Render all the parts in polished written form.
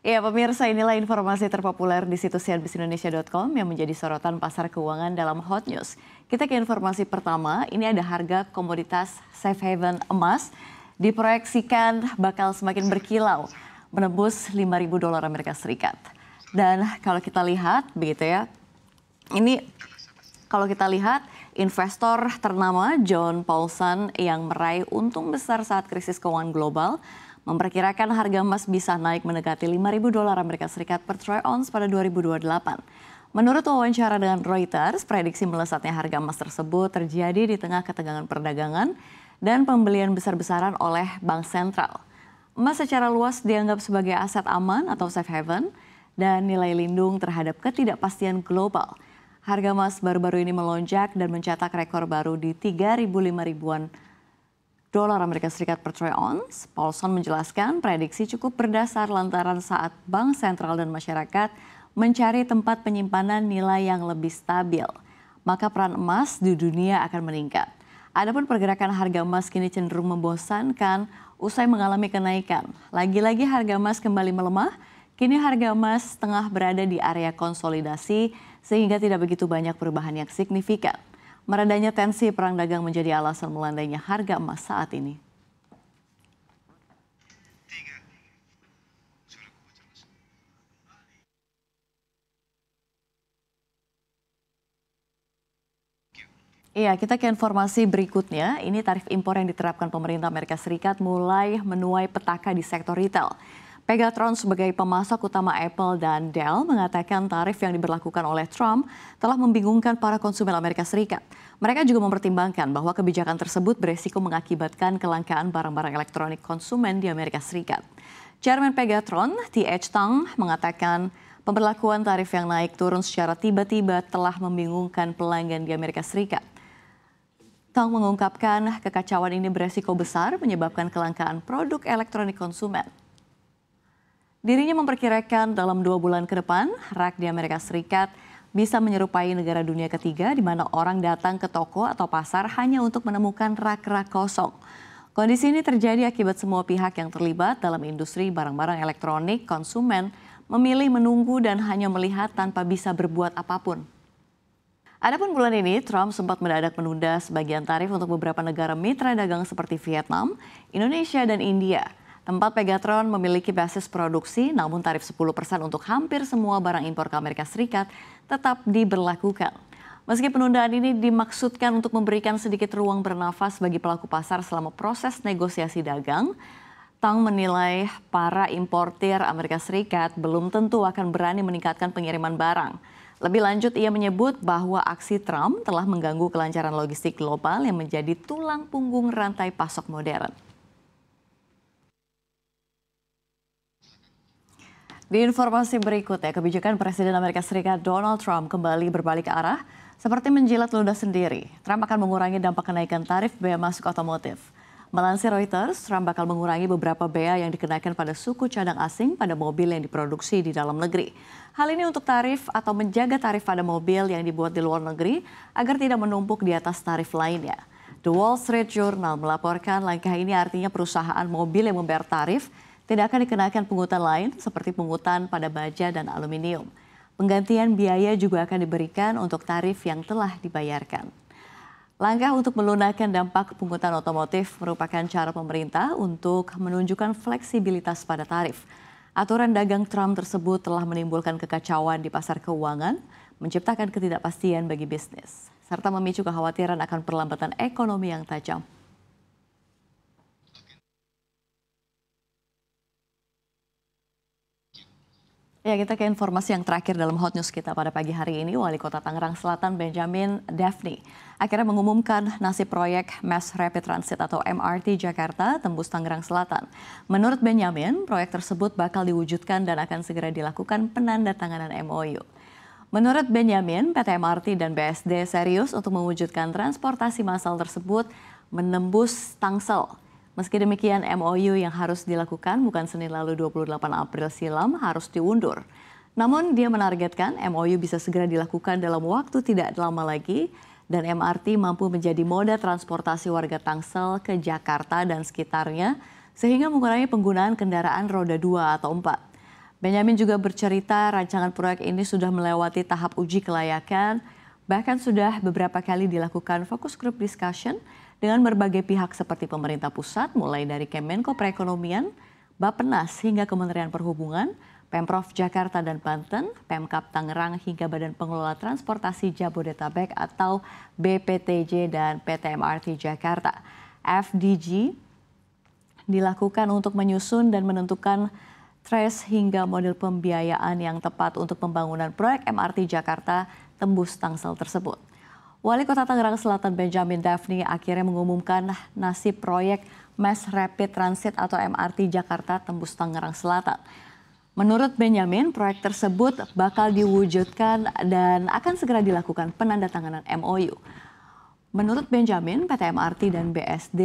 Ya, pemirsa, inilah informasi terpopuler di situs cnbcindonesia.com yang menjadi sorotan pasar keuangan dalam Hot News. Kita ke informasi pertama, ini ada harga komoditas safe haven emas diproyeksikan bakal semakin berkilau, menembus $5.000 Amerika Serikat. Dan kalau kita lihat, begitu ya, ini kalau kita lihat investor ternama John Paulson yang meraih untung besar saat krisis keuangan global, memperkirakan harga emas bisa naik mendekati $5.000 Amerika Serikat per troy ounce pada 2028. Menurut wawancara dengan Reuters, prediksi melesatnya harga emas tersebut terjadi di tengah ketegangan perdagangan dan pembelian besar-besaran oleh bank sentral. Emas secara luas dianggap sebagai aset aman atau safe haven dan nilai lindung terhadap ketidakpastian global. Harga emas baru-baru ini melonjak dan mencetak rekor baru di 3.005 dolar Amerika Serikat per troy ounce. Paulson menjelaskan prediksi cukup berdasar lantaran saat bank sentral dan masyarakat mencari tempat penyimpanan nilai yang lebih stabil, maka peran emas di dunia akan meningkat. Adapun pergerakan harga emas kini cenderung membosankan usai mengalami kenaikan. Lagi-lagi harga emas kembali melemah, kini harga emas tengah berada di area konsolidasi sehingga tidak begitu banyak perubahan yang signifikan. Meredanya tensi perang dagang menjadi alasan melandainya harga emas saat ini. Iya, kita ke informasi berikutnya. Ini tarif impor yang diterapkan pemerintah Amerika Serikat mulai menuai petaka di sektor retail. Pegatron sebagai pemasok utama Apple dan Dell mengatakan tarif yang diberlakukan oleh Trump telah membingungkan para konsumen Amerika Serikat. Mereka juga mempertimbangkan bahwa kebijakan tersebut beresiko mengakibatkan kelangkaan barang-barang elektronik konsumen di Amerika Serikat. Chairman Pegatron, T.H. Tang, mengatakan pemberlakuan tarif yang naik turun secara tiba-tiba telah membingungkan pelanggan di Amerika Serikat. Tang mengungkapkan kekacauan ini beresiko besar menyebabkan kelangkaan produk elektronik konsumen. Dirinya memperkirakan dalam 2 bulan ke depan, rak di Amerika Serikat bisa menyerupai negara dunia ketiga di mana orang datang ke toko atau pasar hanya untuk menemukan rak-rak kosong. Kondisi ini terjadi akibat semua pihak yang terlibat dalam industri barang-barang elektronik konsumen memilih menunggu dan hanya melihat tanpa bisa berbuat apapun. Adapun bulan ini, Trump sempat mendadak menunda sebagian tarif untuk beberapa negara mitra dagang seperti Vietnam, Indonesia, dan India. Tempat Pegatron memiliki basis produksi, namun tarif 10% untuk hampir semua barang impor ke Amerika Serikat tetap diberlakukan. Meski penundaan ini dimaksudkan untuk memberikan sedikit ruang bernafas bagi pelaku pasar selama proses negosiasi dagang, Tang menilai para importir Amerika Serikat belum tentu akan berani meningkatkan pengiriman barang. Lebih lanjut, ia menyebut bahwa aksi Trump telah mengganggu kelancaran logistik global yang menjadi tulang punggung rantai pasok modern. Di informasi berikutnya, kebijakan Presiden Amerika Serikat Donald Trump kembali berbalik arah seperti menjilat ludah sendiri. Trump akan mengurangi dampak kenaikan tarif bea masuk otomotif. Melansir Reuters, Trump bakal mengurangi beberapa bea yang dikenakan pada suku cadang asing pada mobil yang diproduksi di dalam negeri. Hal ini untuk tarif atau menjaga tarif pada mobil yang dibuat di luar negeri agar tidak menumpuk di atas tarif lainnya. The Wall Street Journal melaporkan langkah ini artinya perusahaan mobil yang membayar tarif tidak akan dikenakan pungutan lain seperti pungutan pada baja dan aluminium. Penggantian biaya juga akan diberikan untuk tarif yang telah dibayarkan. Langkah untuk melunakkan dampak pungutan otomotif merupakan cara pemerintah untuk menunjukkan fleksibilitas pada tarif. Aturan dagang Trump tersebut telah menimbulkan kekacauan di pasar keuangan, menciptakan ketidakpastian bagi bisnis, serta memicu kekhawatiran akan perlambatan ekonomi yang tajam. Ya, kita ke informasi yang terakhir dalam Hot News kita pada pagi hari ini. Wali Kota Tangerang Selatan Benjamin Daphne akhirnya mengumumkan nasib proyek Mass Rapid Transit atau MRT Jakarta tembus Tangerang Selatan. Menurut Benjamin, proyek tersebut bakal diwujudkan dan akan segera dilakukan penandatanganan MOU. Menurut Benjamin, PT MRT dan BSD serius untuk mewujudkan transportasi massal tersebut menembus Tangsel. Meski demikian, MOU yang harus dilakukan bukan Senin lalu 28 April silam harus diundur. Namun dia menargetkan MOU bisa segera dilakukan dalam waktu tidak lama lagi dan MRT mampu menjadi moda transportasi warga Tangsel ke Jakarta dan sekitarnya sehingga mengurangi penggunaan kendaraan roda 2 atau 4. Benyamin juga bercerita rancangan proyek ini sudah melewati tahap uji kelayakan, bahkan sudah beberapa kali dilakukan focus group discussion dengan berbagai pihak seperti pemerintah pusat, mulai dari Kemenko Perekonomian, Bappenas hingga Kementerian Perhubungan, Pemprov Jakarta dan Banten, Pemkab Tangerang hingga Badan Pengelola Transportasi Jabodetabek atau BPTJ dan PT MRT Jakarta. FDG dilakukan untuk menyusun dan menentukan trace hingga model pembiayaan yang tepat untuk pembangunan proyek MRT Jakarta tembus Tangsel tersebut. Wali Kota Tangerang Selatan Benjamin Daphne akhirnya mengumumkan nasib proyek Mass Rapid Transit atau MRT Jakarta tembus Tangerang Selatan. Menurut Benjamin, proyek tersebut bakal diwujudkan dan akan segera dilakukan penandatanganan MOU. Menurut Benjamin, PT MRT dan BSD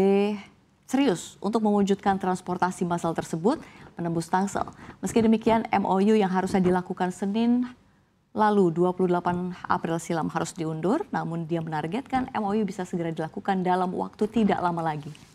serius untuk mewujudkan transportasi massal tersebut menembus Tangsel. Meski demikian, MOU yang harusnya dilakukan Senin lalu 28 April silam harus diundur, namun dia menargetkan MOU bisa segera dilakukan dalam waktu tidak lama lagi.